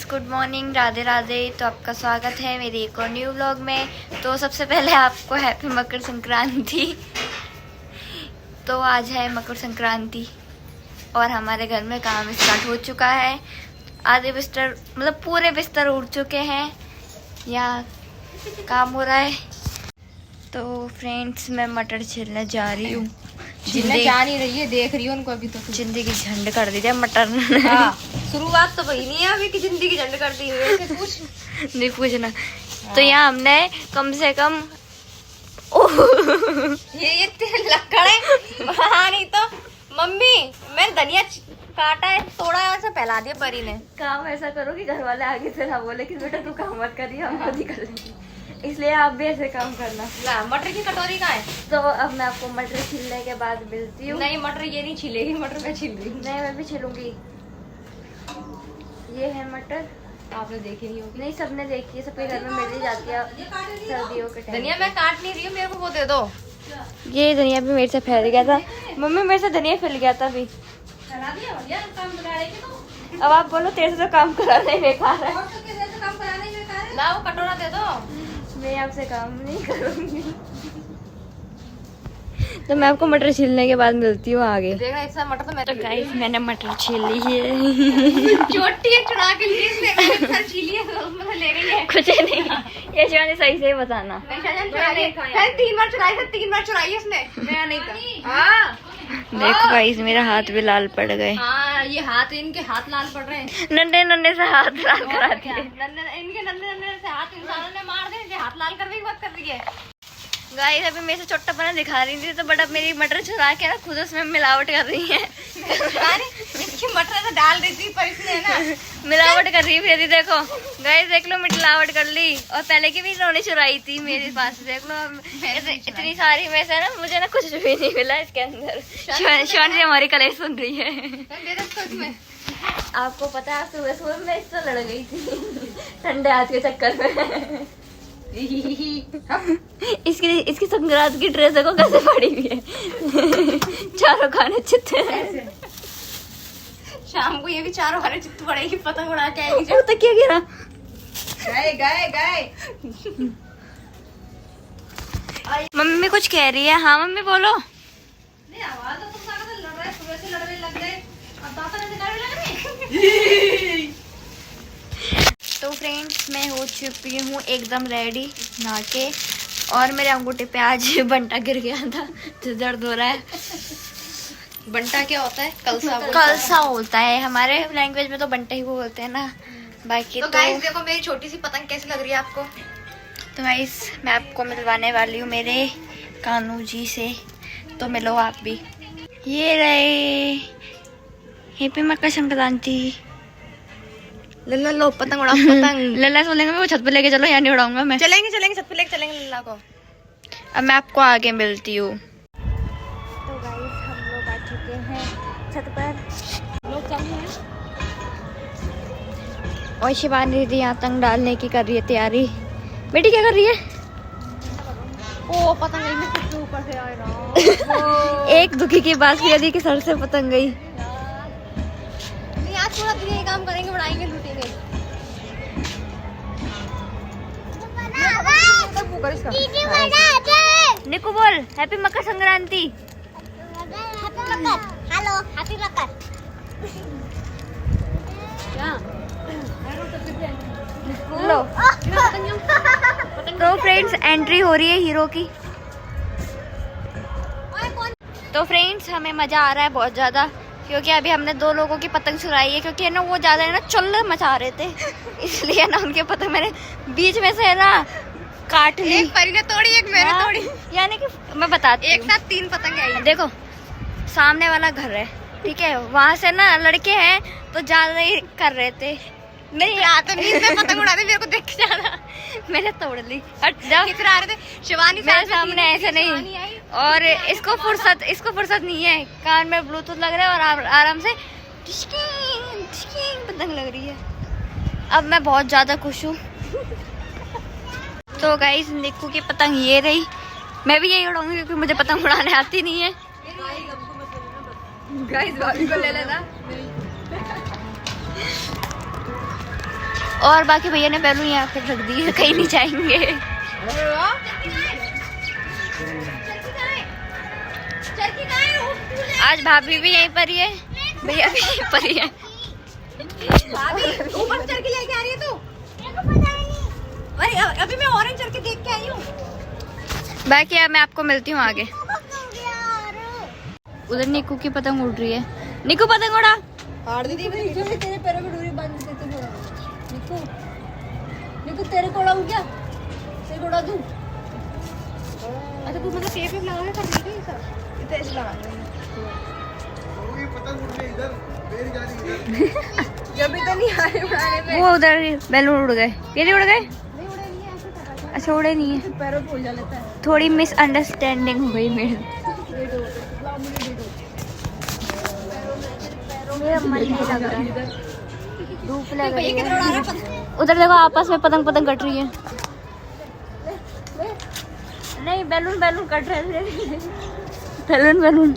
Friends, good morning, Radhe Radhe. तो आपका स्वागत है मेरी एक और न्यू व्लॉग में। तो सबसे पहले आपको हैप्पी मकर संक्रांति। तो आज है मकर संक्रांति और हमारे घर में काम स्टार्ट हो चुका है। आधे बिस्तर मतलब पूरे बिस्तर उड़ चुके हैं, यहाँ काम हो रहा है। तो फ्रेंड्स, मैं मटर छिलने जा रही हूँ। जा नहीं रही है, देख रही हूँ उनको अभी। तो जिंदगी झंड कर दी है मटर। शुरुआत तो वही नहीं है अभी की जिंदगी झंड कर दी है। पूछ नहीं पूछना। तो यहाँ हमने कम से कम ये लक्कड़ है। हाँ, नहीं तो मम्मी मैंने धनिया काटा है, थोड़ा ऐसा फैला दिया परी ने। काम ऐसा करो कि घर वाले आगे से ना बोले कि बेटा तू काम मत करिए, हम खुद ही कर लेंगे। इसलिए आप भी ऐसे काम करना। ला, मटर की कटोरी कहाँ है? तो अब मैं आपको मटर छिलने के बाद मिलती हूँ। नहीं, मटर ये नहीं छिलेगी, मटर मैं छिल रही हूँ। नहीं, मैं भी छिलूंगी। ये है मटर। आपने देखी नहीं होगी। नहीं, सबने देखी है, सबके घर में मिल ही जाती है सर्दियों के टाइम। धनिया मैं काट नहीं रही हूँ, मेरे को वो दे दो। ये धनिया भी मेरे से फैल गया था। मम्मी, मेरे से धनिया फैल गया था अभी। अब आप बोलो, तेरे से तो काम कराना ही बेकार है। ला, वो कटोरा दे दो। मैं आपसे काम नहीं करूंगी। तो मैं आपको मटर छीलने के बाद मिलती हूँ आगे। देखना, इतना मटर तो मैं तो गाइस, मैंने मटर छील ली है। छोटी है, चुरा के लिए इसने छीली है, मतलब ले गई है। कुछ नहीं, ये जाने सही से बताना। 3 बार चुराई है, 3 बार चुराई है इसने। मैं नहीं था। हाँ, देखो गाइस, मेरा हाथ भी लाल पड़ गए। हाँ, ये हाथ, इनके हाथ लाल पड़ रहे हैं। नन्हे नन्हे से हाथ लाल करा दिए। इनके नन्हे नन्हे से हाथ इंसानों ने मार दिए, इनके हाथ लाल करने की बात कर रही है। गाइस, अभी मेरे से छोटा बना दिखा रही थी, तो बट अब मेरी मटर चुरा के ना खुद उसमें मिलावट कर रही है। इसकी मटर तो डाल दी थी, पर इसने ना मिलावट कर रही थी। देखो गाइस, देख लो, मिलावट कर ली। और पहले की भी इन्होंने चुराई थी मेरे पास। देख लो, इतनी सारी में से ना मुझे ना कुछ भी नहीं मिला इसके अंदर। शिवानी जी हमारी कलेश सुन रही है। आपको पता है, सुबह सुबह मैं इससे लड़ गई थी ठंडे हाथ के चक्कर में। इसकी संक्रांत की ड्रेस को कैसे पड़ी हुई है। चारों खाने चित्ते हैं। शाम को ये भी चारों खाने चित्त पड़ेगी, पतंग उड़ा के आएगी। वो तो क्या गिरा। गए मम्मी कुछ कह रही है। हाँ मम्मी बोलो। नहीं, आवाज तो तुम सारा लड़ रहे, सुबह से लड़ने लग गए, अब दाता ने निकाल लग। तो फ्रेंड्स, मैं हो चुकी हूँ एकदम रेडी नहा के। और मेरे अंगूठे पे आज बंटा गिर गया था, तो दर्द हो रहा है। बंटा क्या होता है? कलसा। कलसा होता है हमारे लैंग्वेज में, तो बंटा ही वो बोलते हैं ना। बाकी तो गाइस देखो, मेरी छोटी सी पतंग कैसी लग रही है आपको। तो गाइस, मैं आपको मिलवाने वाली हूँ मेरे कानू जी से, तो मिलो आप भी। ये रहे हैप्पी मकर संक्रांति। लल्ला लो पतंग उड़ाओ, पतंग। लल्ला सोलेंगे, मैं वो छत पे लेके चलो, यहाँ नहीं उड़ाऊंगा मैं। चलेंगे छत पे लेके चलेंगे लल्ला को। अब मैं आपको आगे मिलती हूँ। तो गाइस, हम लोग आ चुके हैं छत पर। लोग कम हैं और शिवानी दीदी यहाँ तंग डालने की कर रही है तैयारी। बेटी क्या कर रही है? ओ, पतंग गई मेरे ऊपर से आए ना। एक दुखी की बात की यदि कि सर से पतंग गई। नहीं, आज पूरा दिन ये काम करेंगे, उड़ाएंगे, लूटेंगे। निकू बोल, happy Makar Sankranti. Hello, happy मकर। लो। तो फ्रेंड्स, एंट्री हो रही है हीरो की। तो फ्रेंड्स, हमें मजा आ रहा है बहुत ज्यादा, क्योंकि अभी हमने 2 लोगों की पतंग चुराई है। क्योंकि है ना, वो ज्यादा है ना चुल्ल मचा रहे थे, इसलिए ना उनके पतंग मैंने बीच में से है ना काट ली। एक परी ने तोड़ी, एक मैंने तोड़ी। यानी कि मैं बताती एक साथ 3 पतंग आई। देखो, सामने वाला घर है, ठीक है, वहाँ से ना लड़के हैं तो ज्यादा ही कर रहे थे। मेरी तो नींद में पतंग उड़ा दी, मेरे को देख के जाना। मैंने तोड़ ली। हट जा। कितना आ रहे थे शिवानी मेरे सामने ऐसे नहीं। और इसको फुर्सत नहीं है। कान में ब्लूटूथ लग रहा है और आराम से पतंग लग रही है। अब मैं बहुत ज्यादा खुश हूँ। तो गाइस, निक्कू की पतंग ये रही। मैं भी यही उड़ाऊंगी क्योंकि मुझे पतंग उड़ाने आती नहीं है। गाइस, भाभी को ले लेना। और बाकी भैया ने बैलून यहाँ पे रख दी है, कहीं नहीं जाएंगे। आज भाभी भी यहीं पर ही है, भैया भी यहीं पर ही है। ऊपर चढ़ के लेके आ रही है तू? अरे अभी मैं ऑरेंज चढ़ के देख के आई हूँ। बाकी अब मैं आपको मिलती हूँ आगे। उधर निकू की पतंग उड़ रही है। निकू पतंग उड़ा। तेरे पैरों में डोरी बांध देते थे। निकू निकू तेरे को उड़ाऊं क्या? तेरे को उड़ा दूं? अच्छा तू मतलब टेप लगा के कर रही है सब? इतना ऐसे लगा ये पतंग उड़ गई इधर, मेरी जा रही इधर। जब भी तो नहीं आ रहे उड़ाने पे। वो उधर बैलून उड़ गए। ये नहीं उड़ गए? नहीं उड़े नहीं है, ऐसे पता। अच्छा उड़े नहीं है। पैरों को उलझा लेता है। थोड़ी मिसअंडरस्टैंडिंग हो गई मेरी। मेरा मन नहीं लग रहा है, धूप लग रही है। उधर देखो आपस में पतंग पतंग कट रही है। नहीं बैलून बैलून कट रहे थे। Balloon balloon.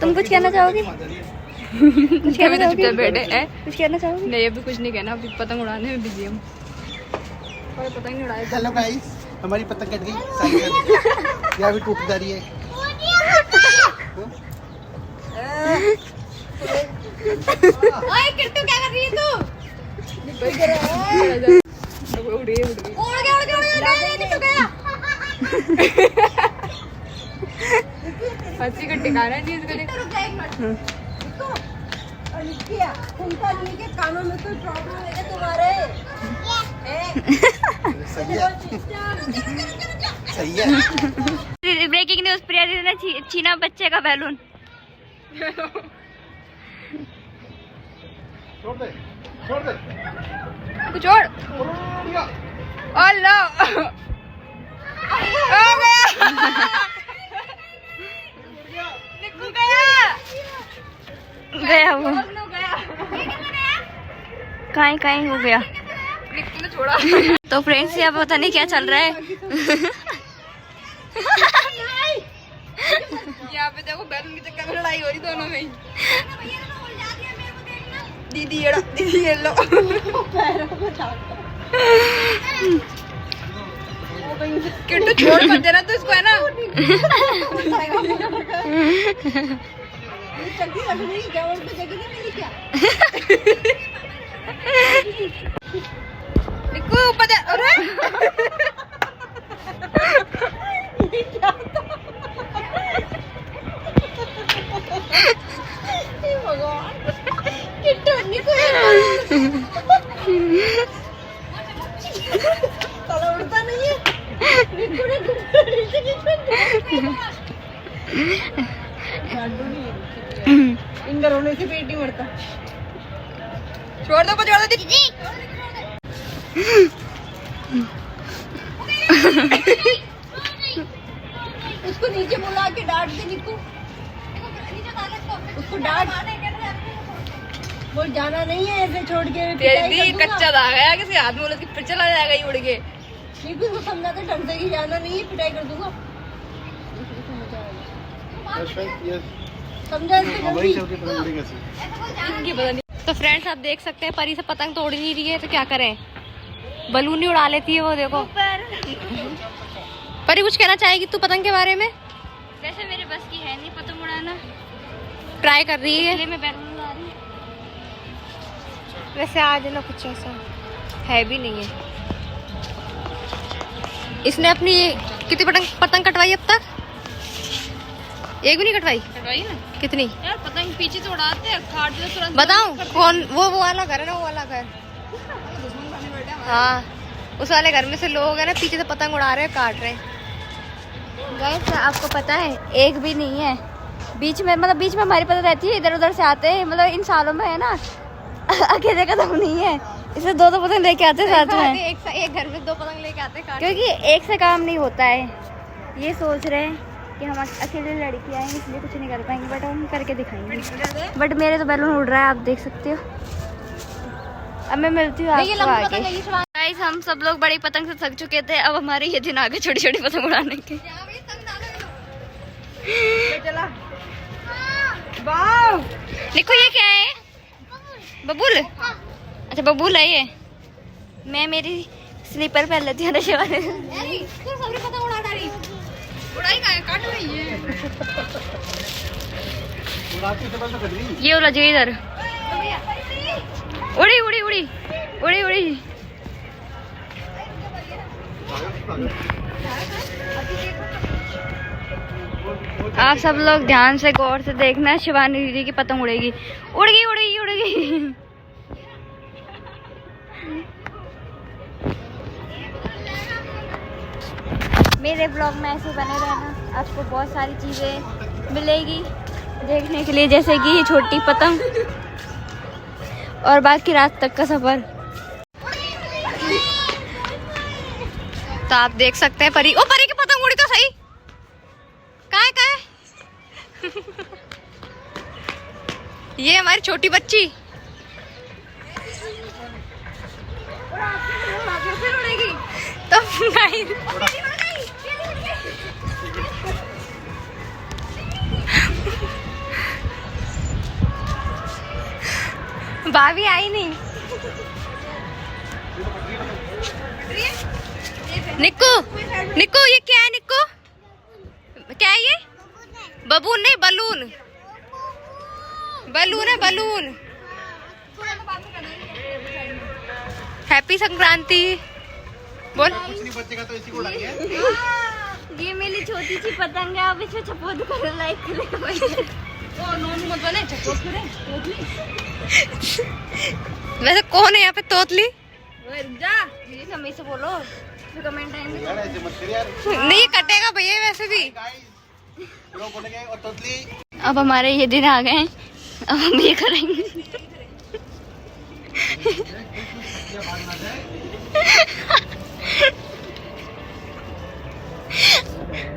तुम कुछ कहना चाहोगे? कुछ कहना चाहोगे? बैठे कुछ कहना चाहोगे? नहीं अभी कुछ नहीं कहना, अभी पतंग उड़ाने में बिजी हम। पर पतंग नहीं उड़ाए। हेलो गाइस, हमारी पतंग कट गई। या भी टूट जा रही है। ओए किट्टू क्या कर रही है तू? उड़ गया किट्टू गया। हंसी का ठिकाना नहीं इसका। रुक जा एक मिनट। निक्को और निक्किया सुनता नहीं के कानों में कोई प्रॉब्लम है क्या तुम्हारे? सही है, सही है। ब्रेकिंग न्यूज, प्रिया दीदी ने छीना बच्चे का बैलून। छोड़ दे, छोड़ दे। कुछ और। अल्लाह हो गया। निक्कू गया। गया वो। कहीं कहीं हो गया। निक्कू ने छोड़ा। तो फ्रेंड्स यहाँ पता नहीं क्या चल रहा है। यहाँ पे देखो बैलून के चक्कर में लड़ाई हो रही दोनों में ही। दीदी ये लो। किट्टू छोड़ मत देना तो इसको, है ना? निक्कू ऊपर दे। अरे उड़ता नहीं है। इंगर होने से पेट नहीं मरता। छोड़ दो दीदी। उसको नीचे बुला के डांट दे निक्कू। उसको डांट। वो जाना नहीं है ऐसे छोड़ के। तेरी कच्चा धागा है, किसी हाथ में बोले फिर चला जाएगा ये उड़ के। निक्कू को समझाते ढंग से कि जाना नहीं है, पिटाई कर दूंगा। समझा इनकी पता नहीं। तो फ्रेंड्स आप देख सकते हैं परी से पतंग तोड़ नहीं रही है तो क्या करें, बलून ही उड़ा लेती है वो। देखो परी कुछ कहना चाहेगी तू पतंग के बारे में? वैसे मेरे बस की है नहीं पतंग उड़ाना, ट्राई कर रही है। मैं बैलून उड़ा रही हूँ। वैसे आज ना कुछ ऐसा है भी नहीं है। इसने अपनी कितनी पतंग कटवाई अब तक? एक भी नहीं कटवाई ना। कितनी यार पतंग पीछे से उड़ाते हैं, काट दे तुरंत। बताऊं कौन वो वाला घर है ना, वो वाला घर। हाँ उस वाले घर में से लोग है ना पीछे से पतंग उड़ा रहे हैं, काट रहे हैं। गाइस आपको पता है एक भी नहीं है बीच में, मतलब बीच में हमारी पतंग रहती है, इधर उधर से आते हैं। मतलब इन सालों में है ना अकेले कदम नहीं है, इसे दो पतंग लेके आते साथ में। एक घर में 2 पतंग लेके आते हैं, क्योंकि एक से काम नहीं होता है। ये सोच रहे हैं कि हम अकेले लड़की आएंगे इसलिए कुछ नहीं कर पाएंगे, बट हम करके दिखाएंगे। बट मेरे तो बैलून उड़ रहा है, आप देख सकते हो। अब मैं मिलती हूँ आपको आगे। गाइस हम सब लोग बड़ी पतंग से थक चुके थे, अब हमारे ये दिन आगे छोटी छोटी पतंग उड़ाने के। वाह देखो ये क्या है? बबूल, अच्छा बबूल है ये। मैं मेरी स्लीपर पहन लेती हूँ शिवानी। ये उलझ गई इधर। उड़ी उड़ी उड़ी उड़ी उड़ी। आप सब लोग ध्यान से गौर से देखना, शिवानी दीदी की पतंग उड़ेगी। उड़ गई उड़ गई उड़ गई। मेरे ब्लॉग में ऐसे बने रहना, आपको बहुत सारी चीज़ें मिलेगी देखने के लिए, जैसे कि ये छोटी पतंग और बाकी रात तक का सफर। तो आप देख सकते हैं परी, ओ परी की पतंग उड़ी तो सही। कहाँ है ये हमारी छोटी बच्ची। फिर उड़ेगी तो नहीं। भाभी आई नहीं। निक्कू निक्कू ये क्या है? निक्कू क्या है ये? बबून नहीं, बलून। बलून है बलून। हैप्पी संक्रांति बोल। कुछ नहीं बचेगा तो इसी को उड़ाएंगे। ये मेरी छोटी सी पतंग है, आप इसमें चपोत करो, लाइक करें। वैसे कौन है यहाँ पे तोतली? समय से बोलो तो कमेंट आएंगे। यार ऐसे मत कर यार। नहीं कटेगा भैया वैसे भी। लोग बोलेंगे और तोतली। अब हमारे ये दिन आ गए हैं, अब हम ये करेंगे।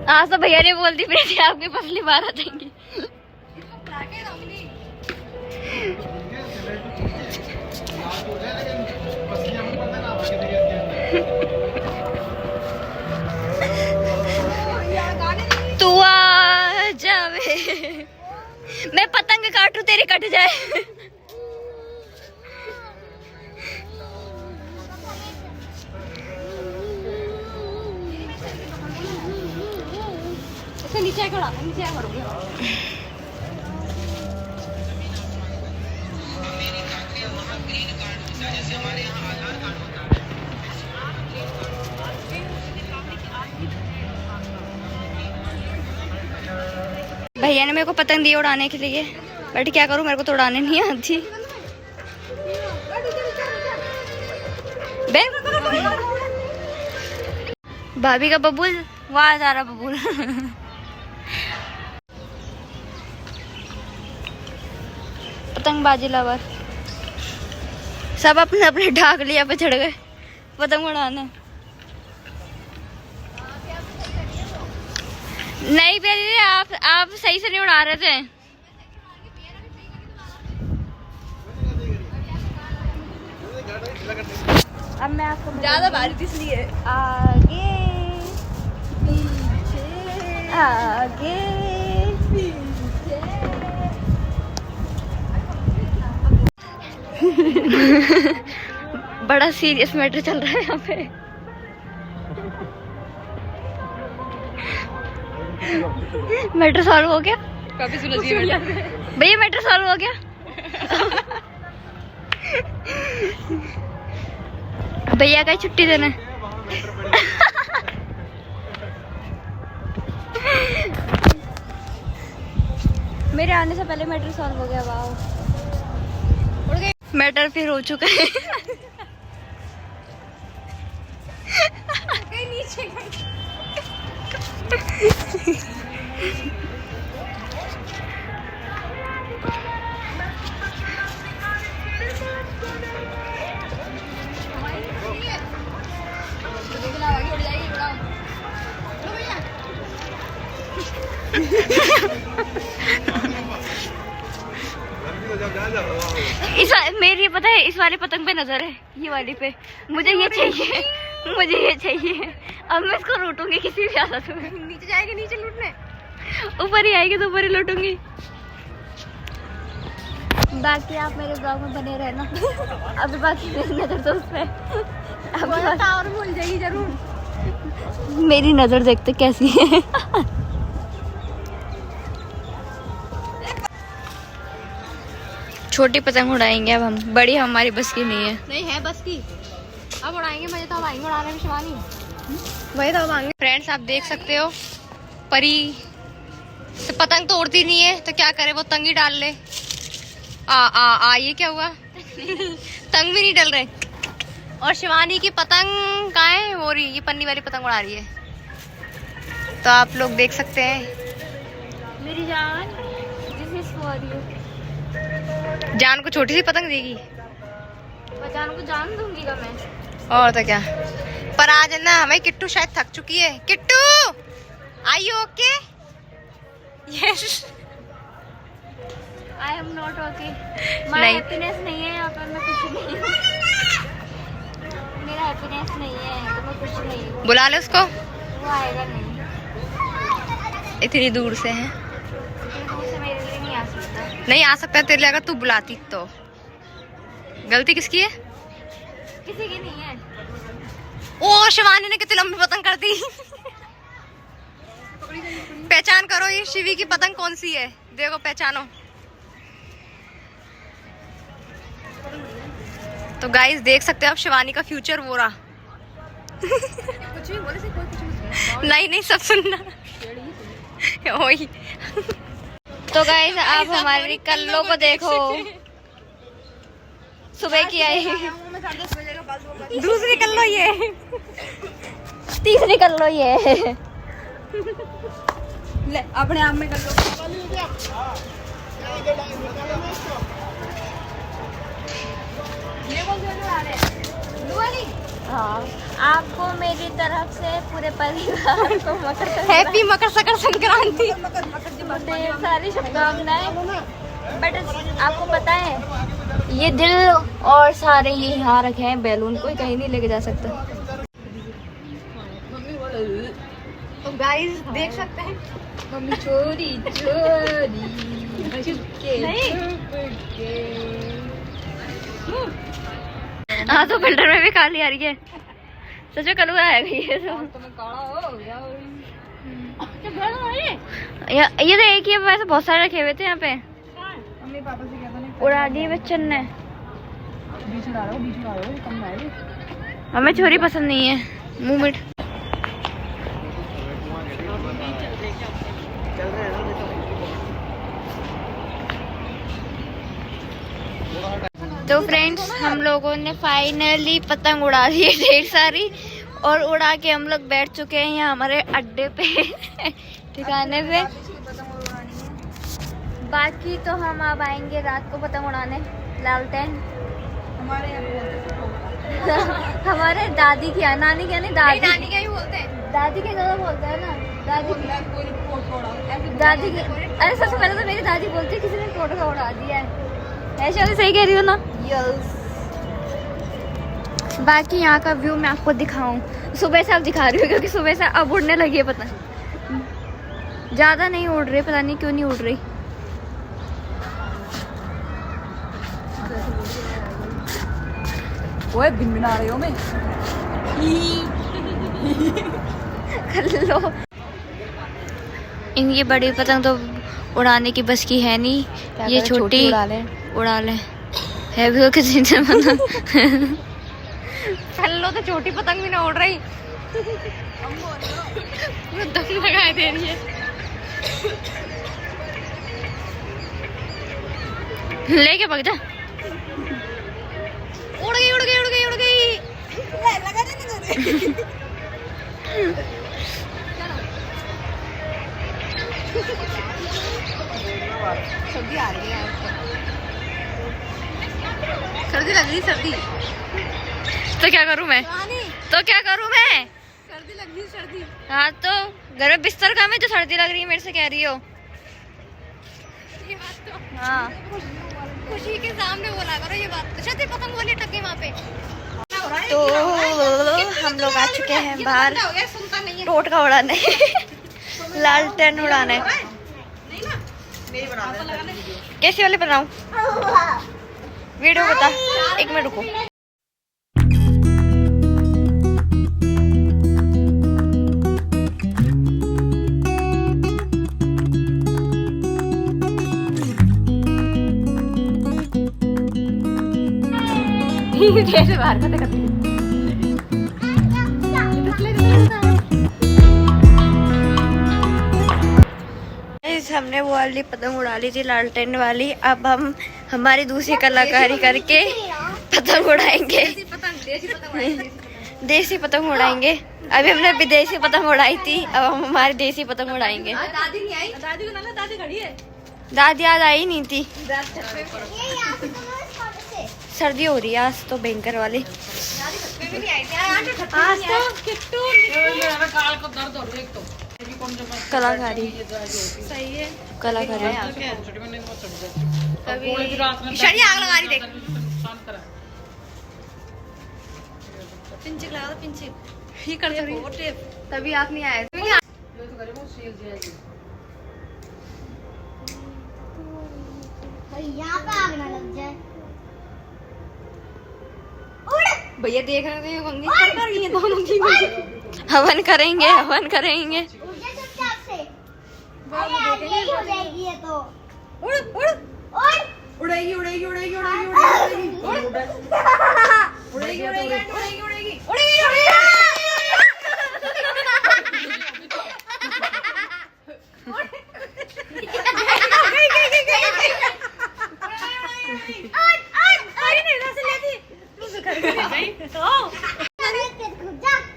आज तो भैया ने बोल दी मेरी आपकी पसली बार आ जाएंगी। तू आ जावे, मैं पतंग काटू तेरी कट जाए। नीचे खड़ा, नीचे करोगे। भैया ने मेरे को पतंग दी उड़ाने के लिए, बट क्या करूं, मेरे को तो उड़ाने नहीं आती। भाभी का बबूल, वहां जा रहा बबूल। पतंगबाजी लवर सब अपने अपने ढाक लिया पे चढ़ गए पतंग उड़ाने। नहीं बेरी, आप सही से नहीं उड़ा रहे थे। अब मैं आपको ज्यादा भारी थी इसलिए। आगे पीछे आगे पीछे। बड़ा सीरियस मैटर चल रहा है यहाँ पे। मैटर सॉल्व हो गया? काफी सुलझ गई भैया, मैटर सॉल्व हो गया? भैया का छुट्टी देना। मेरे आने से पहले मैटर सॉल्व हो गया। वाह, मैटर फिर हो चुका है। नीचे मेरी पता है इस वाली पतंग पे नजर है, ये वाली पे। मुझे ये चाहिए, मुझे ये चाहिए। अब मैं इसको लूटूंगी किसी भी हालत में। नीचे जाएगी, नीचे लूटने, ऊपर ही आएगी तो ऊपर ही लूटूंगी। बाकी आप मेरे ब्लॉग में बने रहना। अभी बाकी मेरी नजर तो उस पे टावर भूल जाएगी जरूर। मेरी नजर देखते कैसी है। छोटी पतंग उड़ाएंगे अब हम, बड़ी हमारी बस की नहीं है। नहीं है बस की, अब उड़ाएंगे। मजे तो अब आएंगे उड़ाने में शिवानी, वही तो अब आएंगे। फ्रेंड्स आप देख सकते हो परी तो पतंग तो उड़ती नहीं है, तो क्या करे वो तंग ही डाल ले। ये क्या हुआ? तंग भी नहीं डल रहे। और शिवानी की पतंग कहाँ है? हो रही, ये पन्नी वाली पतंग उड़ा रही है, तो आप लोग देख सकते हैं। मेरी जान, दिस इज फॉर यू। जान को छोटी सी पतंग देगी, जान को जान दूंगी का मैं। और तो क्या। पर आज है ना हमारी किट्टू शायद थक चुकी है। Kittu are you okay? Yes. I am not okay. नहीं। मेरा हैप्पीनेस नहीं है यहाँ पर, मैं खुश नहीं हूँ। मेरा हैप्पीनेस नहीं है तो मैं खुश नहीं हूँ। बुला ले उसको, वो आएगा नहीं, इतनी दूर से है। इतनी दूर से मेरे लिए नहीं आ सकता। नहीं आ सकता तेरे लिए, अगर तू बुलाती तो। गलती किसकी है? किसी की नहीं है। ओ शिवानी ने कितनी लंबी पतंग कर दी। पहचान करो ये शिवी की पतंग कौन सी है, देखो पहचानो। तो गाइस देख सकते हो आप शिवानी का फ्यूचर वो रहा। कुछ भी बोले से कोई कुछ नहीं। नहीं सब सुनना। वही। तो गाइस आप हमारी कल्लो को देखो, सुबह की आई। दूसरी कल्लो ये, तीसरी कल्लो ये। ले अपने आप में कर लो। ये कौन सी वाली उड़ा रहे हैं? ब्लू वाली? हाँ आपको मेरी तरफ से पूरे परिवार को हैप्पी मकर संक्रांति। ढेर सारी शुभकामनाएं। बट आपको पता है ये दिल और सारे ये यहाँ रखे हैं बैलून, कोई कहीं नहीं लेके जा सकता। तो गाइस देख सकते हैं मम्मी चोरी चोरी चुपके चुपके। हाँ तो फिल्टर में भी काली आ रही है, सच में कलुआ आएगा ये तो। तुम्हें काला हो गया। ये तो एक ही है, वैसे बहुत सारे रखे हुए थे यहाँ पे। मम्मी पापा से कहता नहीं उड़ा दिए बच्चन ने। बीच उड़ा रहा हो कम ना है। हमें छोरी पसंद नहीं है, मुंह मिट। तो फ्रेंड्स हम लोगों ने फाइनली पतंग उड़ा दी है ढेर सारी, और उड़ा के हम लोग बैठ चुके हैं यहाँ हमारे अड्डे पे ठिकाने पे। बाकी तो हम अब आएंगे रात को पतंग उड़ाने लालटेन। हमारे यहाँ हमारे दादी की है, नानी की नहीं, दादी नानी क्या ही बोलते हैं। दादी के ज्यादा बोलते हैं ना, दादी की। दादी की, अरे सबसे पहले तो मेरी दादी बोलती है किसी ने फोटो का उड़ा दिया है। ऐसे वाली सही कह रही हो ना? यस। बाकी यहाँ का व्यू मैं आपको दिखाऊं, सुबह से अब दिखा रही हूँ क्योंकि सुबह से अब उड़ने लगी है पतंग। ज्यादा नहीं उड़ रही, पता नहीं क्यों नहीं उड़ रही। ओए बिन बिन आ रही हो मैं। कर लो। इनकी बड़ी पतंग तो उड़ाने की बस की है नहीं, ये छोटी उड़ा ले है भी तो किसी ने मना। कर लो तो छोटी पतंग भी ना उड़ रही, दम लगा दे रही है। लेके भाग जा। उड़ गई उड़ गई उड़ गई उड़ गई। सर्दी आ रही है यार। सर्दी लग रही, सर्दी तो क्या करूं मैं? तो क्या करूं मैं? सर्दी लग रही, सर्दी। हाँ तो घर में बिस्तर का में जो सर्दी लग रही है मेरे से कह रही हो। ये बात तो हाँ खुशी के सामने बोला करो ये बात। छतरी पतंग वाली टक्के वहाँ पे। तो हम लोग आ चुके हैं बाहर हो गया, सुनता नहीं है। टोटका उड़ाने, लालटेन उड़ाने। कैसे वाले बनाऊं वीडियो बता, एक मिनट रुको। जैसे बाहर का देखा हमने वो वाली पतंग उड़ा ली थी लालटेन वाली। अब हम हमारी दूसरी कलाकारी करके पतंग उड़ाएंगे, देसी पतंग उड़ाएंगे। अभी हमने विदेशी पतंग उड़ाई थी, अब हम हमारी देसी पतंग उड़ाएंगे। दादी नहीं आई, दादी को ना दादी खड़ी है। दादी आज आई नहीं थी, सर्दी हो रही है आज तो भयंकर वाली। आज तो किट्टू कलाकारी सही है, कलाकारी शनि आग लगा रही देख। पिंचिक लगा दो, पिंचिक ही कर रही है तभी आप नहीं आए। यहाँ पे आग ना लग जाए। भैया देख रहे थे कंगी कर रही है दोनों की। हवन करेंगे, हवन करेंगे। उड़ जा चुपचाप से। अरे यार यही हो जाएगी ये तो। उड़ उड़ और उड़ेगी उड़ेगी उड़ेगी उड़ेगी उड़ेगी उड़ेगी उड़ेगी उड़ेगी उड़ेगी उड़ेगी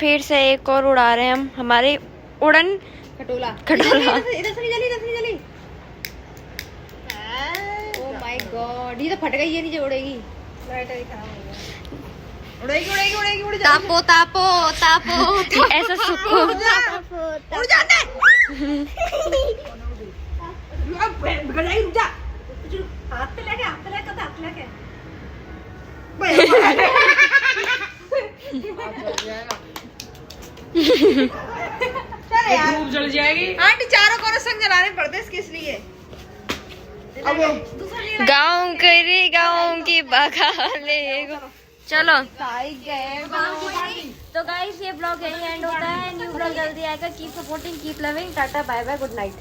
फिर से एक और उड़ा रहे हैं हम हमारे उड़न खटोला खटोला। इधर से नहीं जली। ओह माय गॉड, ये तो फट गई है, नीचे उड़ेगी। लाइट अभी खराब हो गया। उड़ेगी उड़ेगी उड़ेगी उड़ जा। तापो तापो तापो ऐसा सुखो। उड़ जाते। गड़ाई रुक जा। हाथ पे लेके हाथ पे लेके चल यार धूप जल जाएगी। आंटी चारों कोने संग जलाने पड़ते हैं किस लिए? गाँव करे गाँव की बघाले। चलो तो गाइस ये ब्लॉग यही एंड होता है। न्यू ब्लॉग जल्दी आएगा। Keep supporting, keep loving, tata bye bye, good night.